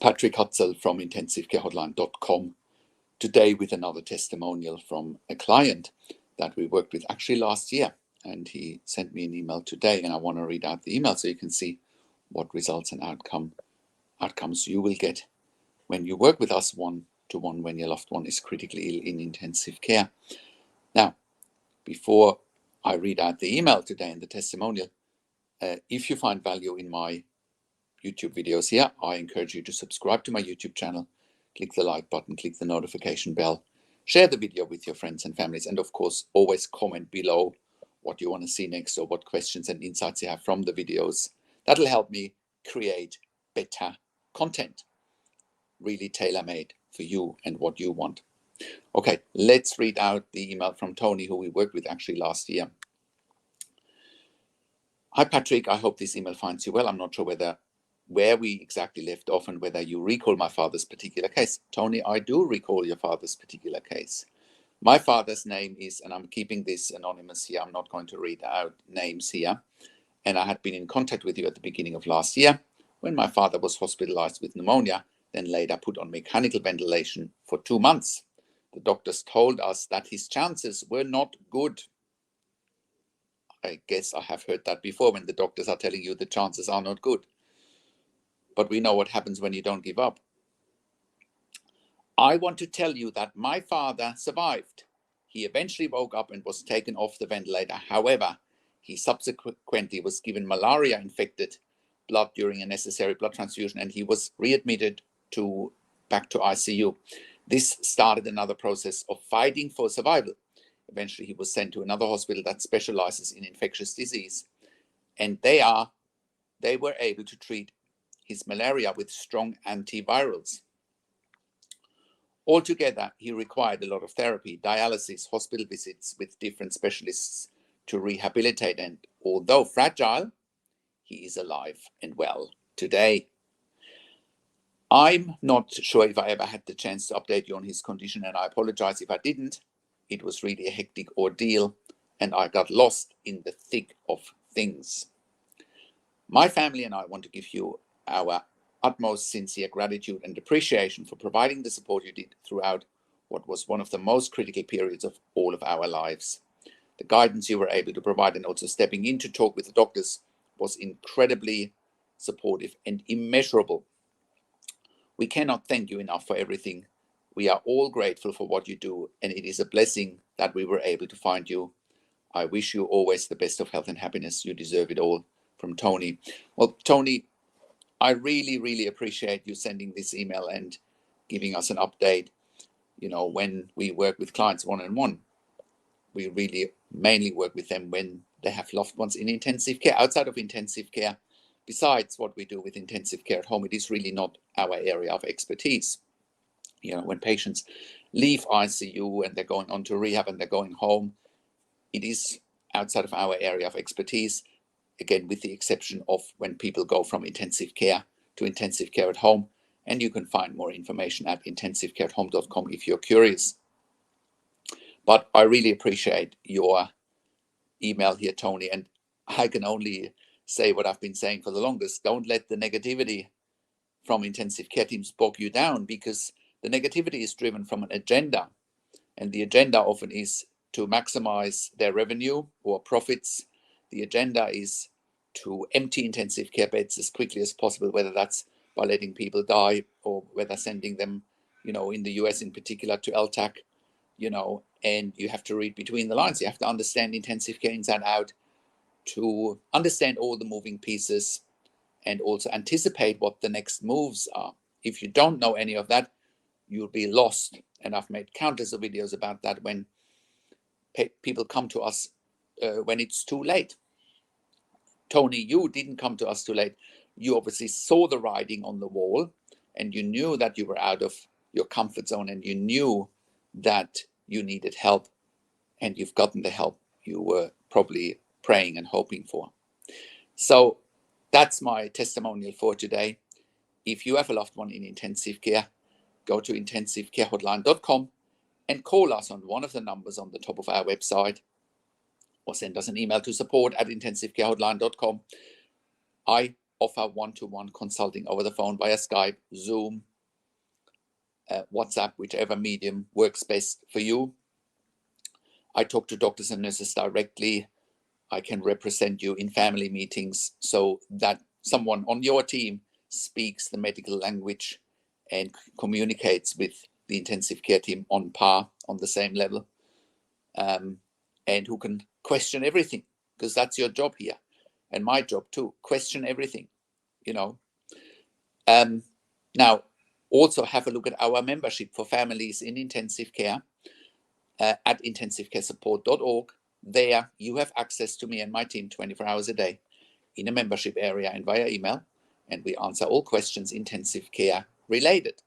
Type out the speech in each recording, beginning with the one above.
Patrik from intensivecarehotline.com. Today with another testimonial from a client that we worked with actually last year. And he sent me an email today, and I want to read out the email so you can see what results and outcomes you will get when you work with us one-to-one when your loved one is critically ill in intensive care. Now, before I read out the email today and the testimonial, if you find value in my YouTube videos here, I encourage you to subscribe to my YouTube channel, click the like button, click the notification bell, share the video with your friends and families, and of course, always comment below what you want to see next or what questions and insights you have from the videos. That'll help me create better content, really tailor-made for you and what you want. Okay, let's read out the email from Tony, who we worked with actually last year. Hi, Patrik. I hope this email finds you well. I'm not sure where we exactly left off and whether you recall my father's particular case. Tony, I do recall your father's particular case. My father's name is, and I'm keeping this anonymous here, I'm not going to read out names here. And I had been in contact with you at the beginning of last year when my father was hospitalized with pneumonia, then later put on mechanical ventilation for 2 months. The doctors told us that his chances were not good. I guess I have heard that before when the doctors are telling you the chances are not good. But we know what happens when you don't give up. I want to tell you that my father survived. He eventually woke up and was taken off the ventilator. However, he subsequently was given malaria-infected blood during a necessary blood transfusion, and he was readmitted back to ICU. This started another process of fighting for survival. Eventually, he was sent to another hospital that specializes in infectious disease, and they were able to treat his malaria with strong antivirals. Altogether, he required a lot of therapy, dialysis, hospital visits with different specialists to rehabilitate, and although fragile, he is alive and well today. I'm not sure if I ever had the chance to update you on his condition, and I apologize if I didn't. It was really a hectic ordeal, and I got lost in the thick of things. My family and I want to give you our utmost sincere gratitude and appreciation for providing the support you did throughout what was one of the most critical periods of all of our lives. The guidance you were able to provide and also stepping in to talk with the doctors was incredibly supportive and immeasurable. We cannot thank you enough for everything. We are all grateful for what you do, and it is a blessing that we were able to find you. I wish you always the best of health and happiness. You deserve it all. From Tony. Well, Tony, I really, really appreciate you sending this email and giving us an update. You know, when we work with clients one-on-one, we really mainly work with them when they have loved ones in intensive care. Outside of intensive care, besides what we do with intensive care at home, it is really not our area of expertise. You know, when patients leave ICU and they're going on to rehab and they're going home, it is outside of our area of expertise. Again, with the exception of when people go from intensive care to intensive care at home. And you can find more information at intensivecareathome.com if you're curious. But I really appreciate your email here, Tony. And I can only say what I've been saying for the longest. Don't let the negativity from intensive care teams bog you down, because the negativity is driven from an agenda. And the agenda often is to maximize their revenue or profits. The agenda is to empty intensive care beds as quickly as possible, whether that's by letting people die or whether sending them, you know, in the US in particular to LTAC, you know, and you have to read between the lines. You have to understand intensive care inside out to understand all the moving pieces and also anticipate what the next moves are. If you don't know any of that, you'll be lost. And I've made countless of videos about that when people come to us when it's too late. Tony, you didn't come to us too late. You obviously saw the writing on the wall, and you knew that you were out of your comfort zone, and you knew that you needed help, and you've gotten the help you were probably praying and hoping for. So that's my testimonial for today. If you have a loved one in intensive care, go to intensivecarehotline.com and call us on one of the numbers on the top of our website, or send us an email to support@intensivecarehotline.com. I offer one-to-one consulting over the phone via Skype, Zoom, WhatsApp, whichever medium works best for you. I talk to doctors and nurses directly. I can represent you in family meetings so that someone on your team speaks the medical language and communicates with the intensive care team on par, on the same level, and who can question everything, because that's your job here, and my job too, question everything, you know. Now, also have a look at our membership for families in intensive care at intensivecaresupport.org. There you have access to me and my team 24 hours a day in a membership area and via email, and we answer all questions intensive care related.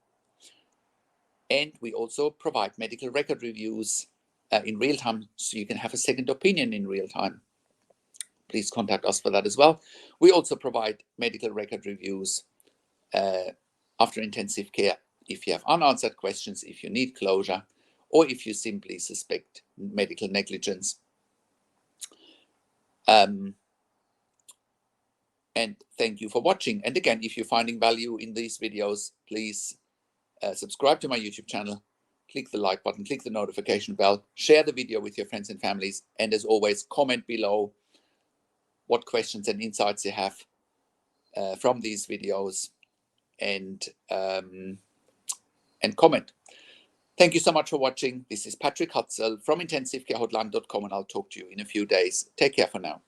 And we also provide medical record reviews in real time, so you can have a second opinion in real time. Please contact us for that as well. We also provide medical record reviews after intensive care if you have unanswered questions, if you need closure, or if you simply suspect medical negligence. And thank you for watching. And again, if you're finding value in these videos, please subscribe to my YouTube channel, click the like button, click the notification bell, share the video with your friends and families, and as always, comment below what questions and insights you have from these videos, and comment. Thank you so much for watching. This is Patrik from intensivecarehotline.com, and I'll talk to you in a few days. Take care for now.